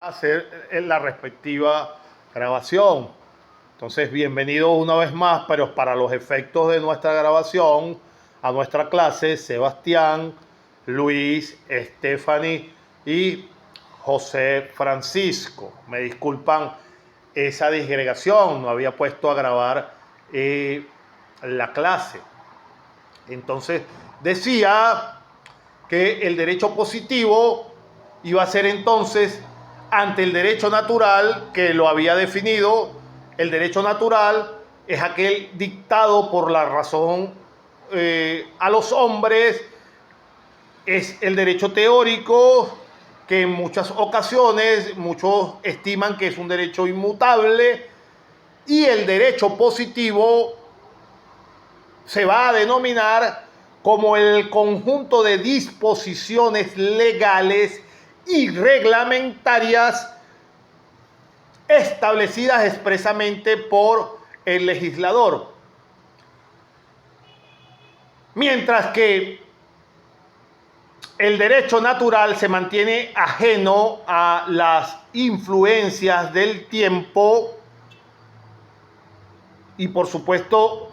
hacer la respectiva grabación. Entonces, bienvenido una vez más, pero para los efectos de nuestra grabación, a nuestra clase, Sebastián, Luis, Stephanie y José Francisco. Me disculpan esa disgregación, no había puesto a grabar la clase. Entonces, decía que el derecho positivo iba a ser entonces ante el derecho natural, que lo había definido. El derecho natural es aquel dictado por la razón a los hombres. Es el derecho teórico, que en muchas ocasiones muchos estiman que es un derecho inmutable, y el derecho positivo se va a denominar como el conjunto de disposiciones legales y reglamentarias establecidas expresamente por el legislador. Mientras que el derecho natural se mantiene ajeno a las influencias del tiempo y, por supuesto,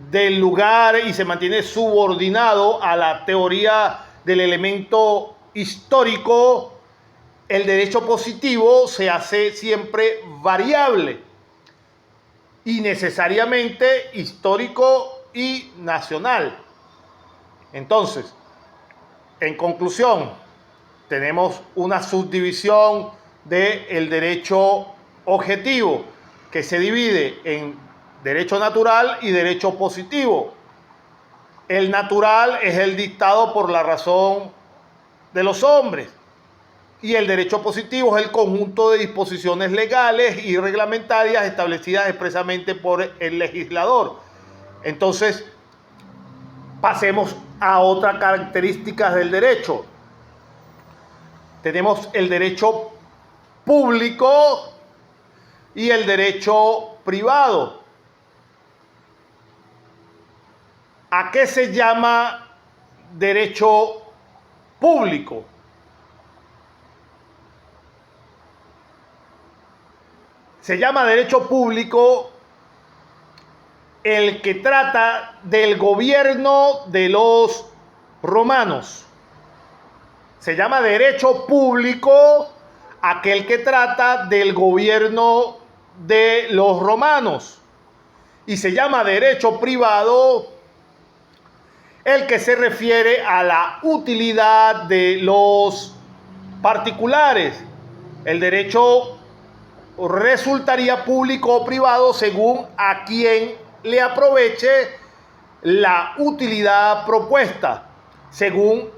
del lugar, y se mantiene subordinado a la teoría del elemento histórico. El derecho positivo se hace siempre variable y necesariamente histórico y nacional. Entonces, en conclusión, tenemos una subdivisión del derecho objetivo, que se divide en derecho natural y derecho positivo. El natural es el dictado por la razón de los hombres, y el derecho positivo es el conjunto de disposiciones legales y reglamentarias establecidas expresamente por el legislador. Entonces, pasemos a otras características del derecho. Tenemos el derecho público y el derecho privado. ¿A qué se llama derecho público? Se llama derecho público el que trata del gobierno de los romanos. Se llama derecho público aquel que trata del gobierno de los romanos. Y se llama derecho privado el que se refiere a la utilidad de los particulares. El derecho resultaría público o privado según a quien le aproveche la utilidad propuesta, según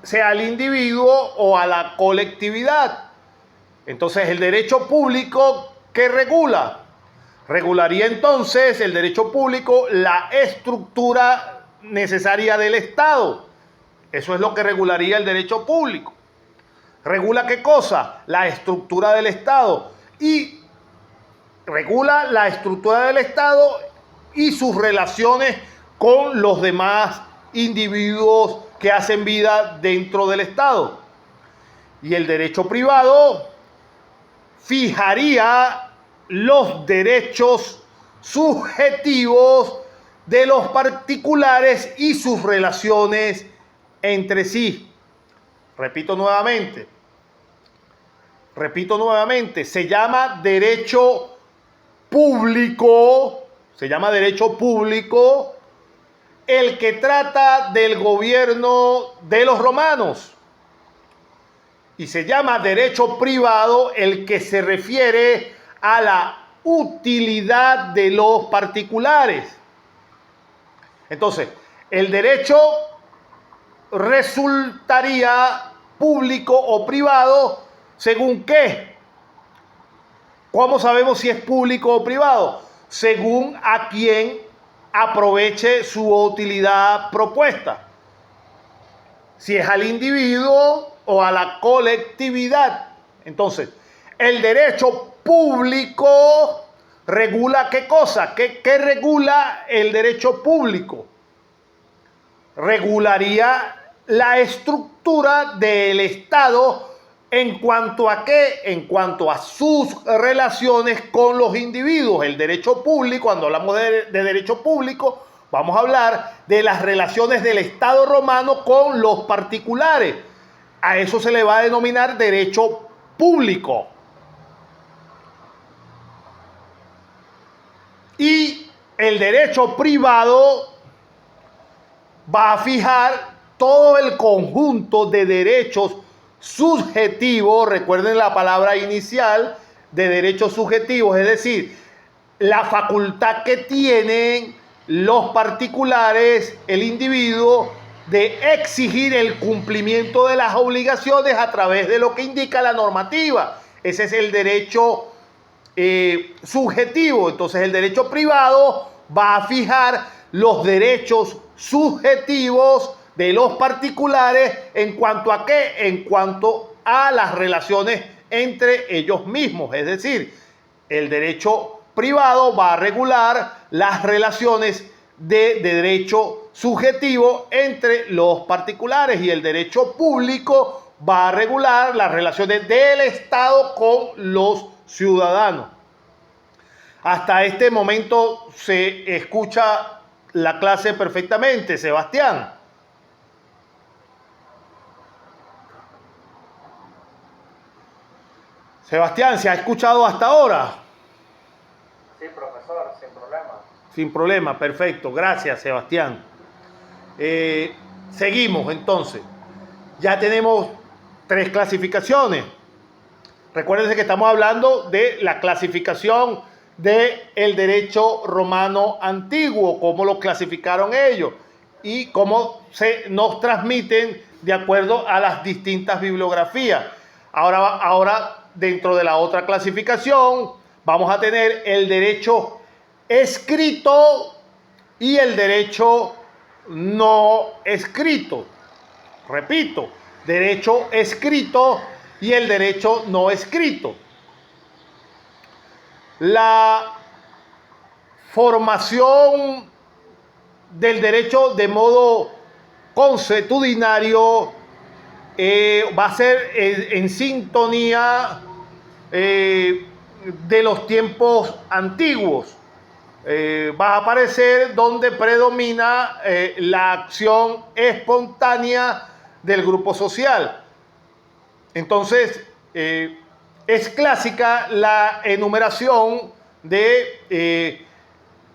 sea al individuo o a la colectividad. Entonces, el derecho público, ¿qué regula? Regularía entonces el derecho público la estructura necesaria del Estado. Eso es lo que regularía el derecho público. ¿Regula qué cosa? La estructura del Estado. Y regula la estructura del Estado y sus relaciones con los demás individuos que hacen vida dentro del Estado. Y el derecho privado fijaría los derechos subjetivos de los particulares y sus relaciones entre sí. Repito nuevamente, se llama derecho público, el que trata del gobierno de los romanos, y se llama derecho privado el que se refiere a la utilidad de los particulares. Entonces, el derecho resultaría público o privado ¿según qué? ¿Cómo sabemos si es público o privado? Según a quien aproveche su utilidad propuesta. Si es al individuo o a la colectividad. Entonces, el derecho público regula ¿qué cosa? ¿Qué regula el derecho público? Regularía la estructura del Estado ¿En cuanto a qué? En cuanto a sus relaciones con los individuos. El derecho público, cuando hablamos de derecho público, vamos a hablar de las relaciones del Estado romano con los particulares. A eso se le va a denominar derecho público. Y el derecho privado va a fijar todo el conjunto de derechos subjetivos, recuerden la palabra inicial de derechos subjetivos, es decir, la facultad que tienen los particulares, el individuo, de exigir el cumplimiento de las obligaciones a través de lo que indica la normativa. Ese es el derecho subjetivo. Entonces el derecho privado va a fijar los derechos subjetivos de los particulares en cuanto a qué, en cuanto a las relaciones entre ellos mismos. Es decir, el derecho privado va a regular las relaciones de derecho subjetivo entre los particulares y el derecho público va a regular las relaciones del Estado con los ciudadanos. Hasta este momento se escucha la clase perfectamente, Sebastián. Sebastián, ¿se ha escuchado hasta ahora? Sí, profesor, sin problema. Sin problema, perfecto. Gracias, Sebastián. Seguimos entonces. Ya tenemos 3 clasificaciones. Recuérdense que estamos hablando de la clasificación del derecho romano antiguo, cómo lo clasificaron ellos y cómo se nos transmiten de acuerdo a las distintas bibliografías. Ahora dentro de la otra clasificación vamos a tener el derecho escrito y el derecho no escrito. Repito, derecho escrito y el derecho no escrito. La formación del derecho de modo consuetudinario va a ser en sintonía de los tiempos antiguos. Va a aparecer donde predomina la acción espontánea del grupo social. Entonces, es clásica la enumeración de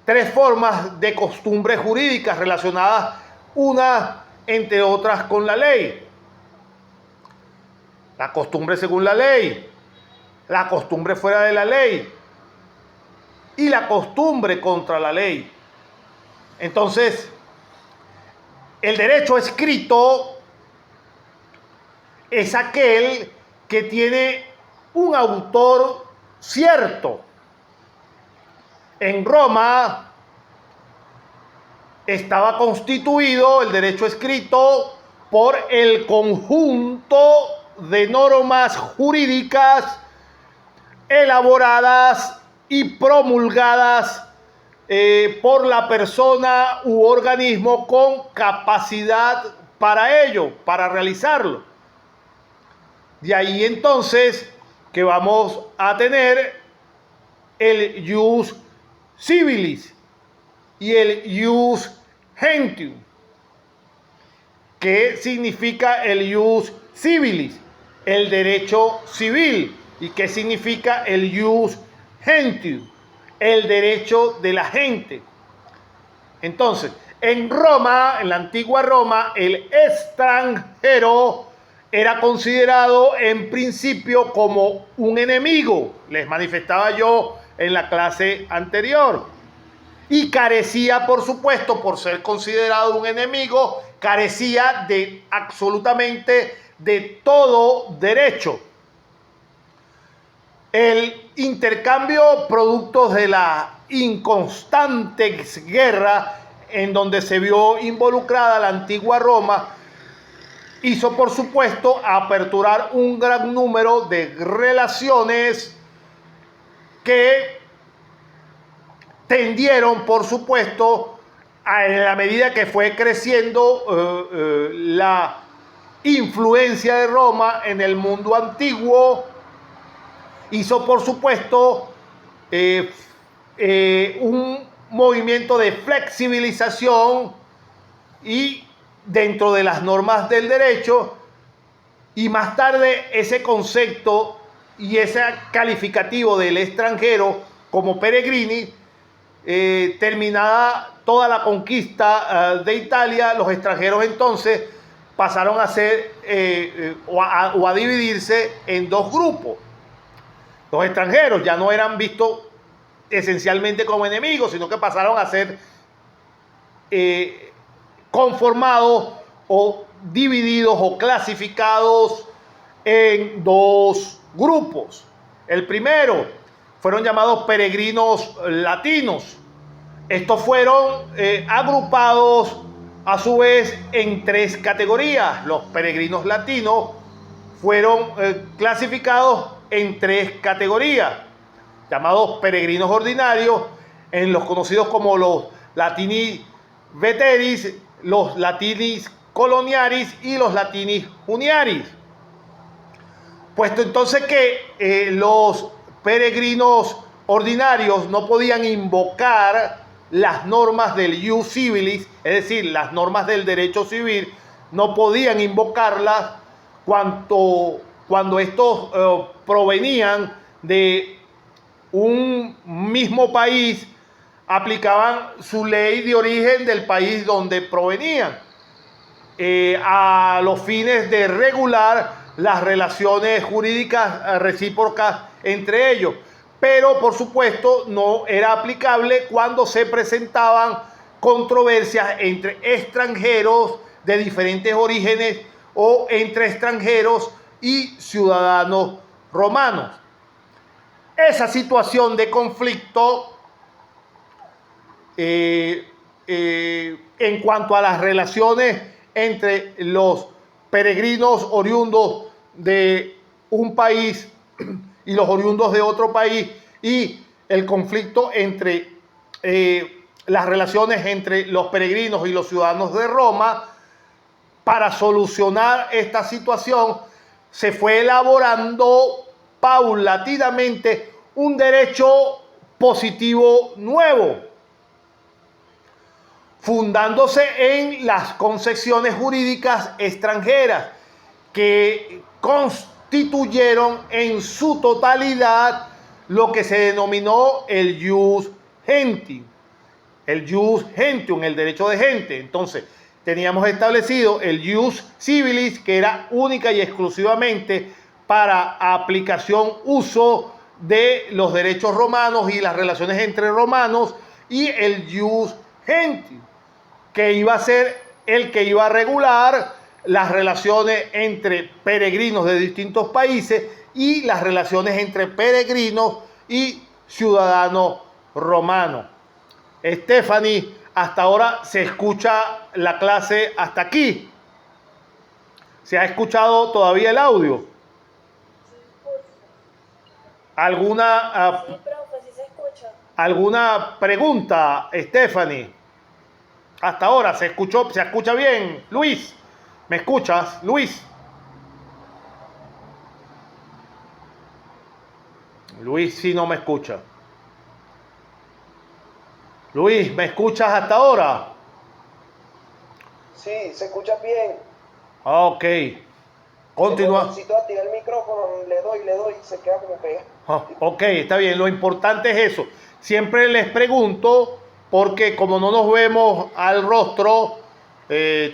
3 formas de costumbres jurídicas relacionadas unas entre otras con la ley. La costumbre según la ley, la costumbre fuera de la ley y la costumbre contra la ley. Entonces, el derecho escrito es aquel que tiene un autor cierto. En Roma estaba constituido el derecho escrito por el conjunto de normas jurídicas elaboradas y promulgadas por la persona u organismo con capacidad para ello, para realizarlo. De ahí entonces que vamos a tener el ius civilis y el ius gentium. ¿Qué significa el ius civilis? El derecho civil. ¿Y qué significa el ius gentium? El derecho de la gente. Entonces, en Roma, en la antigua Roma, el extranjero era considerado en principio como un enemigo. Les manifestaba yo en la clase anterior. Y carecía, por supuesto, por ser considerado un enemigo, carecía de absolutamente de todo derecho. El intercambio producto de la inconstante guerra en donde se vio involucrada la antigua Roma hizo, por supuesto, aperturar un gran número de relaciones que tendieron, por supuesto, en la medida que fue creciendo la influencia de Roma en el mundo antiguo, hizo por supuesto un movimiento de flexibilización y dentro de las normas del derecho, y más tarde ese concepto y ese calificativo del extranjero como peregrini, terminada toda la conquista de Italia, los extranjeros entonces pasaron a ser o a dividirse en dos grupos. Los extranjeros ya no eran vistos esencialmente como enemigos, sino que pasaron a ser conformados o divididos o clasificados en dos grupos. El primero fueron llamados peregrinos latinos. Estos fueron agrupados a su vez en tres categorías. Los peregrinos latinos fueron clasificados en tres categorías, llamados peregrinos ordinarios, en los conocidos como los latini veteris, los latinis coloniaris y los latinis juniaris. Puesto entonces que los peregrinos ordinarios no podían invocar las normas del ius civilis, es decir, las normas del derecho civil, no podían invocarlas cuando estos provenían de un mismo país, aplicaban su ley de origen del país donde provenían, a los fines de regular las relaciones jurídicas recíprocas entre ellos. Pero por supuesto no era aplicable cuando se presentaban controversias entre extranjeros de diferentes orígenes o entre extranjeros y ciudadanos romanos. Esa situación de conflicto en cuanto a las relaciones entre los peregrinos oriundos de un país y los oriundos de otro país, y el conflicto entre las relaciones entre los peregrinos y los ciudadanos de Roma. Para solucionar esta situación se fue elaborando paulatinamente un derecho positivo nuevo, fundándose en las concesiones jurídicas extranjeras que constituyeron en su totalidad lo que se denominó el ius gentium. El ius gentium, el derecho de gente. Entonces, teníamos establecido el ius civilis, que era única y exclusivamente para aplicación, uso de los derechos romanos y las relaciones entre romanos, y el ius gentium, que iba a ser el que iba a regular las relaciones entre peregrinos de distintos países y las relaciones entre peregrinos y ciudadanos romanos. Stephanie, hasta ahora se escucha la clase hasta aquí. ¿Se ha escuchado todavía el audio? ¿Alguna, Sí, profe, sí se escucha. alguna pregunta, Stephanie? Hasta ahora se escucha bien. Luis, ¿me escuchas, Luis? Luis sí no me escucha. Luis, ¿me escuchas hasta ahora? Sí, se escucha bien. Ok. Continúa. Necesito activar el micrófono, le doy, se queda como pegado. Ok, está bien. Lo importante es eso. Siempre les pregunto, porque como no nos vemos al rostro,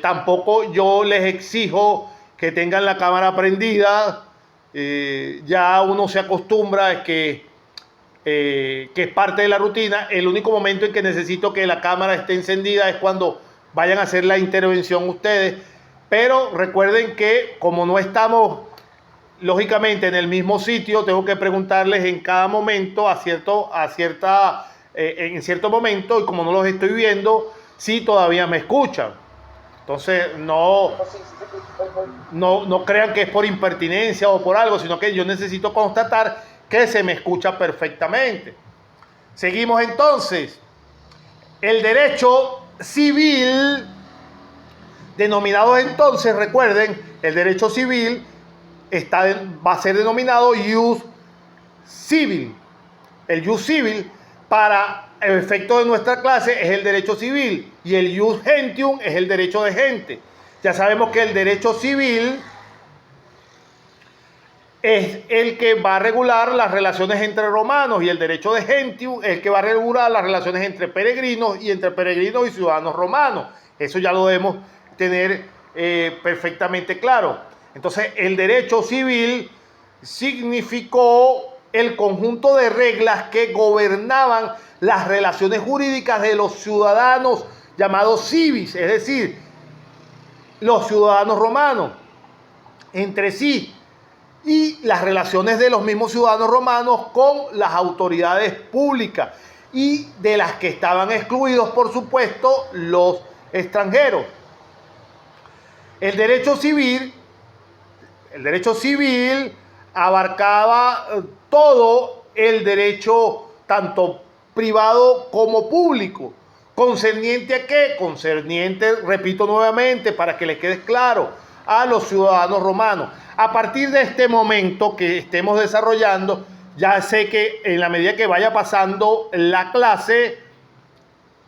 tampoco yo les exijo que tengan la cámara prendida. Ya uno se acostumbra, es que es parte de la rutina. El único momento en que necesito que la cámara esté encendida es cuando vayan a hacer la intervención ustedes. Pero recuerden que como no estamos lógicamente en el mismo sitio, tengo que preguntarles en cada momento en cierto momento, y como no los estoy viendo, si todavía me escuchan. Entonces no crean que es por impertinencia o por algo, sino que yo necesito constatar que se me escucha perfectamente. Seguimos entonces. El derecho civil Denominados entonces, recuerden, el derecho civil va a ser denominado ius civil. El ius civil, para el efecto de nuestra clase, es el derecho civil, y el ius gentium es el derecho de gente. Ya sabemos que el derecho civil es el que va a regular las relaciones entre romanos, y el derecho de gentium es el que va a regular las relaciones entre peregrinos y entre peregrinos y ciudadanos romanos. Eso ya lo debemos tener perfectamente claro. Entonces, el derecho civil significó el conjunto de reglas que gobernaban las relaciones jurídicas de los ciudadanos llamados civis, es decir, los ciudadanos romanos entre sí, y las relaciones de los mismos ciudadanos romanos con las autoridades públicas, y de las que estaban excluidos, por supuesto, los extranjeros. El derecho civil abarcaba todo el derecho, tanto privado como público. ¿Concerniente a qué? Concerniente, repito nuevamente para que les quede claro, a los ciudadanos romanos. A partir de este momento que estemos desarrollando, ya sé que en la medida que vaya pasando la clase,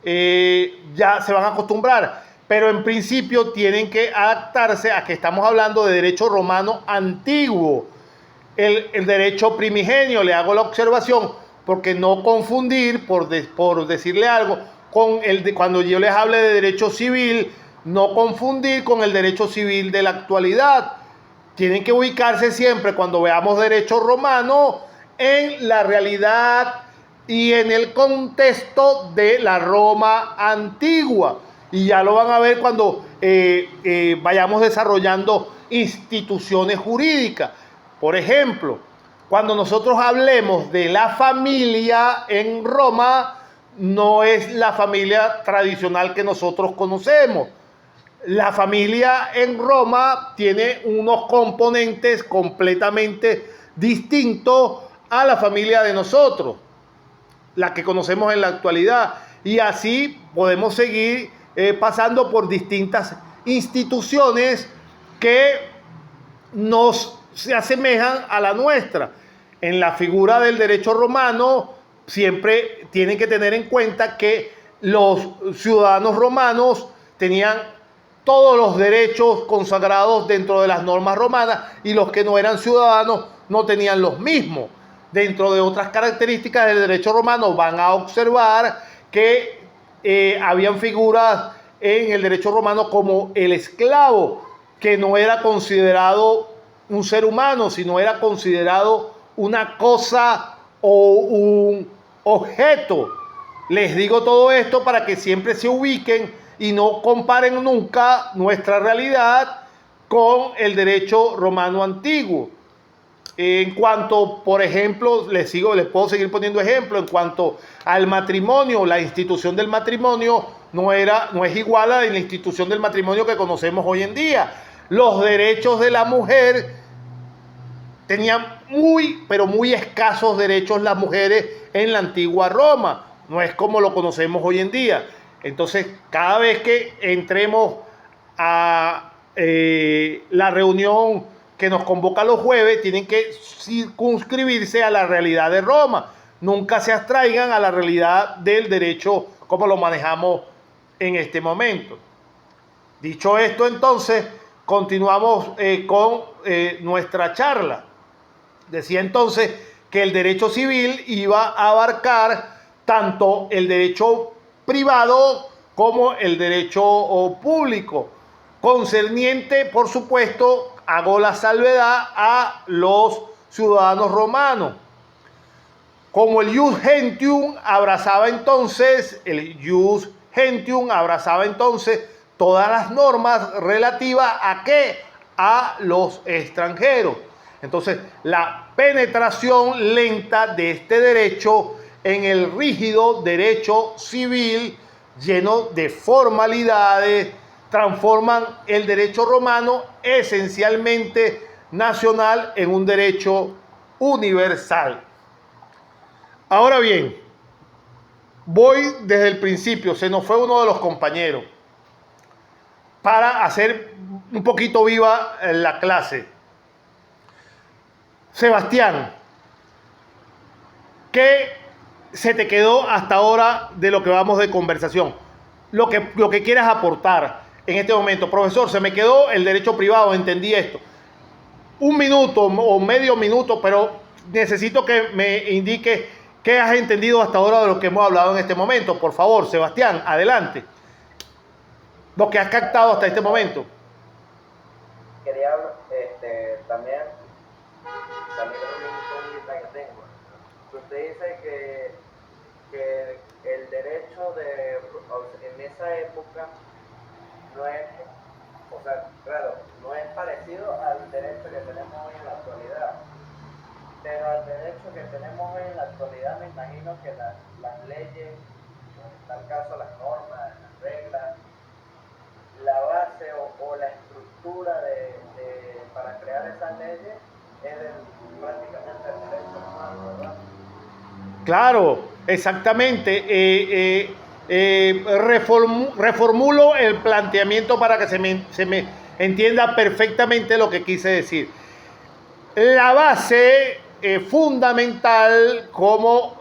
ya se van a acostumbrar, pero en principio tienen que adaptarse a que estamos hablando de derecho romano antiguo, el derecho primigenio. Le hago la observación porque no confundir, por decirle algo, con cuando yo les hable de derecho civil, no confundir con el derecho civil de la actualidad. Tienen que ubicarse siempre, cuando veamos derecho romano, en la realidad y en el contexto de la Roma antigua. Y ya lo van a ver cuando vayamos desarrollando instituciones jurídicas. Por ejemplo, cuando nosotros hablemos de la familia en Roma, no es la familia tradicional que nosotros conocemos. La familia en Roma tiene unos componentes completamente distintos a la familia de nosotros, la que conocemos en la actualidad. Y así podemos seguir pasando por distintas instituciones que se asemejan a la nuestra. En la figura del derecho romano, siempre tienen que tener en cuenta que los ciudadanos romanos tenían todos los derechos consagrados dentro de las normas romanas, y los que no eran ciudadanos no tenían los mismos. Dentro de otras características del derecho romano van a observar que habían figuras en el derecho romano como el esclavo, que no era considerado un ser humano, sino era considerado una cosa o un objeto. Les digo todo esto para que siempre se ubiquen y no comparen nunca nuestra realidad con el derecho romano antiguo. En cuanto, por ejemplo, les puedo seguir poniendo ejemplos. En cuanto al matrimonio, la institución del matrimonio no es igual a la institución del matrimonio que conocemos hoy en día. Los derechos de la mujer, tenían pero muy escasos derechos las mujeres en la antigua Roma. No es como lo conocemos hoy en día. Entonces, cada vez que entremos a la reunión que nos convoca los jueves, tienen que circunscribirse a la realidad de Roma. Nunca se abstraigan a la realidad del derecho como lo manejamos en este momento. Dicho esto, entonces, continuamos con nuestra charla. Decía entonces que el derecho civil iba a abarcar tanto el derecho privado como el derecho público, concerniente, por supuesto, hago la salvedad, a los ciudadanos romanos. Como el ius gentium abrazaba entonces todas las normas relativas ¿a qué? A los extranjeros. Entonces, la penetración lenta de este derecho en el rígido derecho civil, lleno de formalidades, transforman el derecho romano esencialmente nacional en un derecho universal. Ahora bien, voy desde el principio, se nos fue uno de los compañeros. para hacer un poquito viva la clase. Sebastián, ¿qué se te quedó hasta ahora de lo que vamos de conversación? Lo que quieras aportar en este momento. Profesor, se me quedó el derecho privado, entendí esto. Un minuto o medio minuto, pero necesito que me indique qué has entendido hasta ahora de lo que hemos hablado en este momento. Por favor, Sebastián, adelante. Lo que has captado hasta este momento. Quería también salir de una incógnita que tengo. Usted dice que el derecho en esa época no es, o sea, claro, no es parecido al derecho que tenemos hoy en la actualidad. Pero al derecho que tenemos hoy en la actualidad me imagino que las leyes, en tal caso las normas, las reglas, la base o la estructura para crear esas leyes es prácticamente el derecho humano, ¿verdad? Claro, exactamente. Reformulo el planteamiento para que se me entienda perfectamente lo que quise decir. La base fundamental, como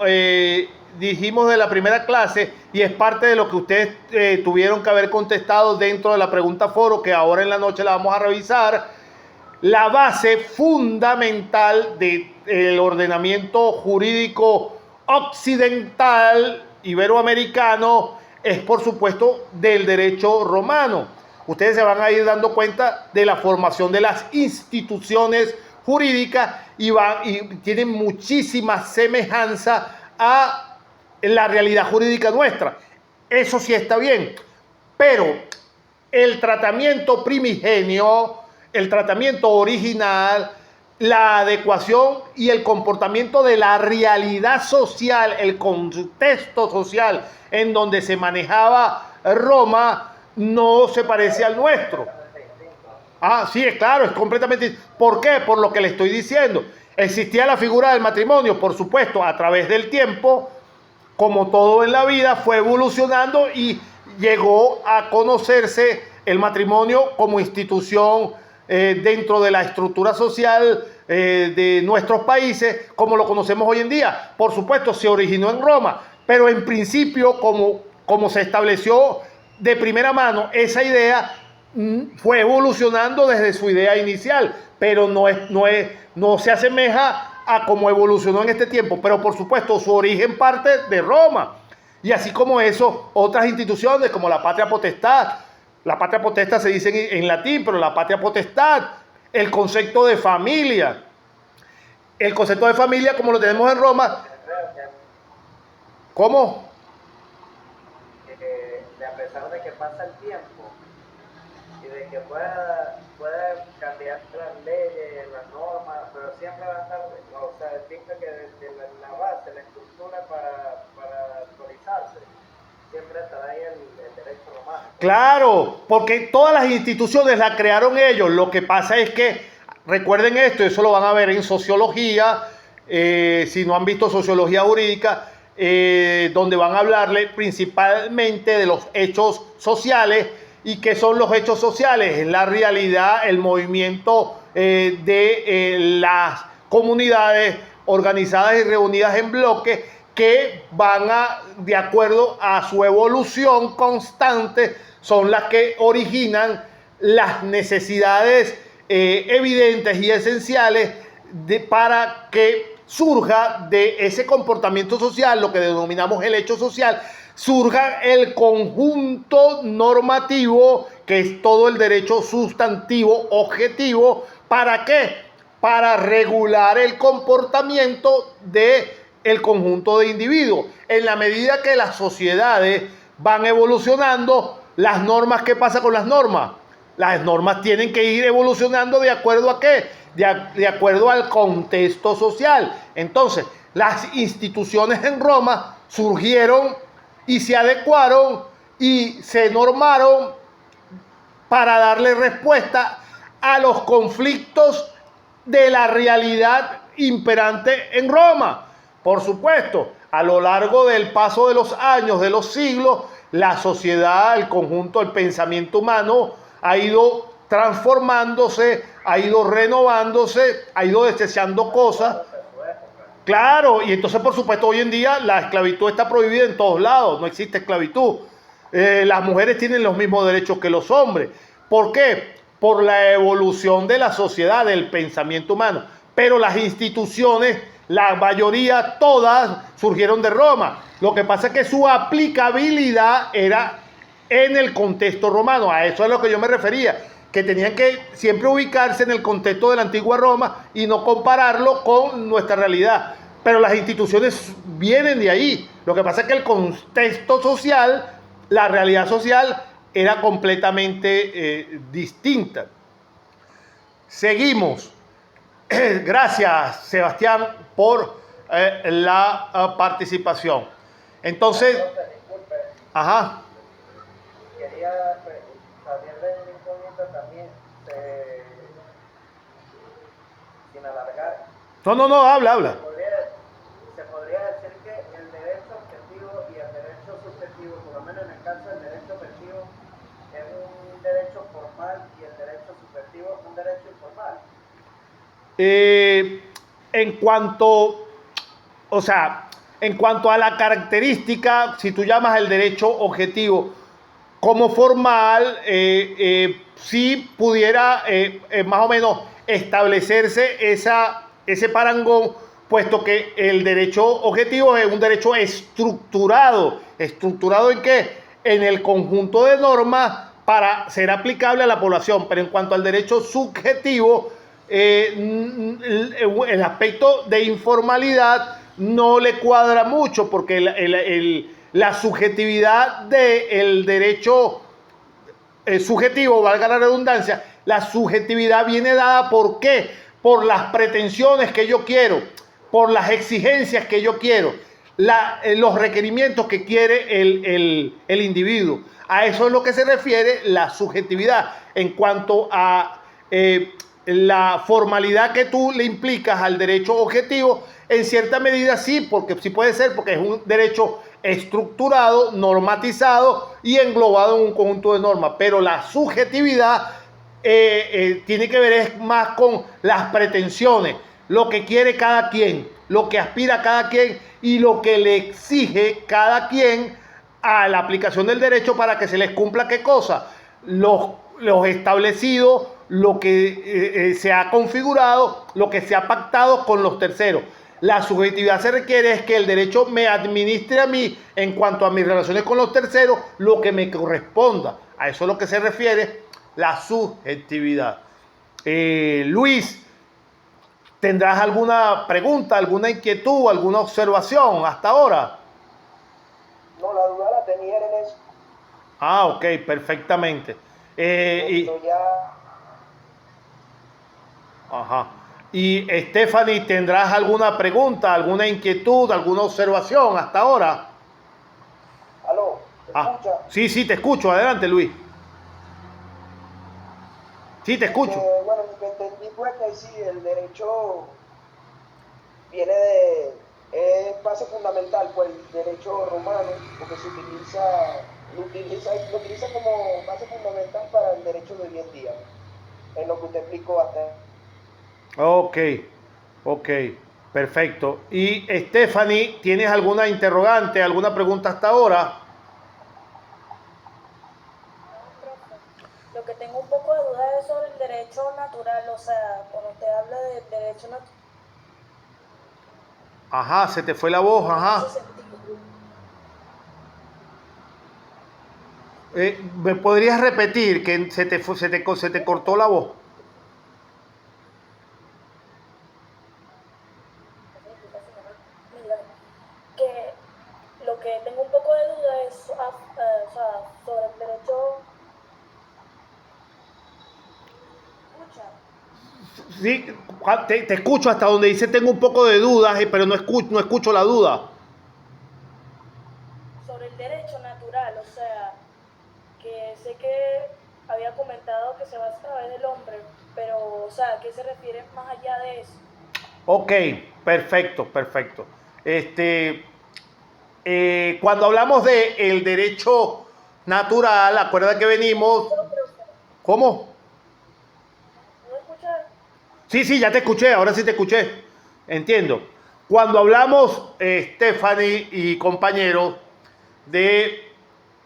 dijimos de la primera clase, y es parte de lo que ustedes tuvieron que haber contestado dentro de la pregunta foro, que ahora en la noche la vamos a revisar. La base fundamental del ordenamiento jurídico occidental iberoamericano es, por supuesto, del derecho romano. Ustedes se van a ir dando cuenta de la formación de las instituciones jurídicas y tienen muchísima semejanza a la realidad jurídica nuestra. Eso sí está bien, pero el tratamiento primigenio, el tratamiento original, la adecuación y el comportamiento de la realidad social, el contexto social en donde se manejaba Roma, no se parece al nuestro. Ah, sí, es claro, es completamente... ¿Por qué? Por lo que le estoy diciendo. Existía la figura del matrimonio, por supuesto, a través del tiempo, como todo en la vida, fue evolucionando y llegó a conocerse el matrimonio como institución dentro de la estructura social de nuestros países, como lo conocemos hoy en día. Por supuesto, se originó en Roma, pero en principio, como se estableció de primera mano esa idea, fue evolucionando desde su idea inicial, pero no se asemeja a cómo evolucionó en este tiempo. Pero por supuesto, su origen parte de Roma. Y así como eso, otras instituciones como la patria potestad. La patria potestad se dice en latín, pero la patria potestad, el concepto de familia. El concepto de familia, como lo tenemos en Roma. ¿Cómo? A pesar de que pasa el tiempo y de que pueda cambiar las leyes, las normas, pero siempre va a estar, o sea, existe que desde la base, la estructura para actualizarse, siempre estará ahí el derecho romano. Claro, porque todas las instituciones las crearon ellos. Lo que pasa es que, recuerden esto, eso lo van a ver en sociología, si no han visto sociología jurídica, donde van a hablarle principalmente de los hechos sociales. ¿Y qué son los hechos sociales? Es la realidad, el movimiento de las comunidades organizadas y reunidas en bloques que van de acuerdo a su evolución constante, son las que originan las necesidades evidentes y esenciales para que surja de ese comportamiento social, lo que denominamos el hecho social, surja el conjunto normativo, que es todo el derecho sustantivo objetivo. ¿Para qué? Para regular el comportamiento del conjunto de individuos. En la medida que las sociedades van evolucionando, las normas, ¿qué pasa con las normas? Las normas tienen que ir evolucionando ¿de acuerdo a qué? De acuerdo al contexto social. Entonces, las instituciones en Roma surgieron y se adecuaron y se normaron para darle respuesta a los conflictos de la realidad imperante en Roma. Por supuesto, a lo largo del paso de los años, de los siglos, la sociedad, el conjunto, el pensamiento humano ha ido transformándose, ha ido renovándose, ha ido desechando cosas. Claro, y entonces por supuesto hoy en día la esclavitud está prohibida en todos lados, no existe esclavitud. Las mujeres tienen los mismos derechos que los hombres. ¿Por qué? Por la evolución de la sociedad, del pensamiento humano. Pero las instituciones, la mayoría, todas, surgieron de Roma. Lo que pasa es que su aplicabilidad era en el contexto romano. A eso es a lo que yo me refería, que tenían que siempre ubicarse en el contexto de la antigua Roma y no compararlo con nuestra realidad. Pero las instituciones vienen de ahí. Lo que pasa es que el contexto social, la realidad social, era completamente distinta. Seguimos. Gracias, Sebastián, por la participación. Entonces, Disculpe, ajá. quería salir de mi incógnita también, sin alargar. No, habla. Se podría decir que el derecho objetivo y el derecho subjetivo, por lo menos en el caso del derecho objetivo, es un derecho formal y el derecho subjetivo es un derecho informal. En cuanto, o sea, en cuanto a la característica, si tú llamas el derecho objetivo como formal, sí pudiera más o menos establecerse ese parangón, puesto que el derecho objetivo es un derecho estructurado. ¿Estructurado en qué? En el conjunto de normas para ser aplicable a la población. Pero en cuanto al derecho subjetivo, el aspecto de informalidad no le cuadra mucho, porque la subjetividad del derecho subjetivo, valga la redundancia, la subjetividad viene dada ¿por qué? Por las pretensiones que yo quiero, por las exigencias que yo quiero, los requerimientos que quiere el individuo. A eso es lo que se refiere la subjetividad. En cuanto a la formalidad que tú le implicas al derecho objetivo, en cierta medida sí, porque sí puede ser, porque es un derecho estructurado, normatizado y englobado en un conjunto de normas. Pero la subjetividad tiene que ver es más con las pretensiones, lo que quiere cada quien, lo que aspira cada quien y lo que le exige cada quien a la aplicación del derecho para que se les cumpla qué cosa, los establecidos, lo que se ha configurado, lo que se ha pactado con los terceros. La subjetividad se requiere es que el derecho me administre a mí en cuanto a mis relaciones con los terceros lo que me corresponda. A eso es lo que se refiere la subjetividad. Luis, ¿tendrás alguna pregunta, alguna inquietud, alguna observación hasta ahora? No, la duda la tenía en eso. Ah, ok, perfectamente. Ajá. Y Stephanie, ¿tendrás alguna pregunta, alguna inquietud, alguna observación hasta ahora? ¿Aló? ¿Me escucha? Sí, te escucho. Adelante, Luis. Sí, te escucho. Bueno, lo que entendí fue que sí, el derecho viene de, es base fundamental, pues el derecho romano, porque lo utiliza como base fundamental para el derecho de hoy en día, en lo que usted explicó hasta. Ok, perfecto. Y Stephanie, ¿tienes alguna interrogante, alguna pregunta hasta ahora? Lo que tengo un poco de duda es sobre el derecho natural, o sea, cuando usted habla de derecho natural. Ajá, se te fue la voz, ajá. ¿Me podrías repetir que se te cortó la voz? Que lo que tengo un poco de duda es o sea, sobre el derecho. Sí, te escucho hasta donde dice tengo un poco de dudas, pero no escucho la duda. Sobre el derecho natural, o sea, que sé que había comentado que se va a través del hombre, pero, o sea, ¿qué se refiere más allá de eso? Ok, perfecto. Cuando hablamos de el derecho natural, acuerda que venimos. ¿Cómo? ¿No escuchar? Sí, ya te escuché, ahora sí te escuché. Entiendo. Cuando hablamos, Stephanie y compañeros, de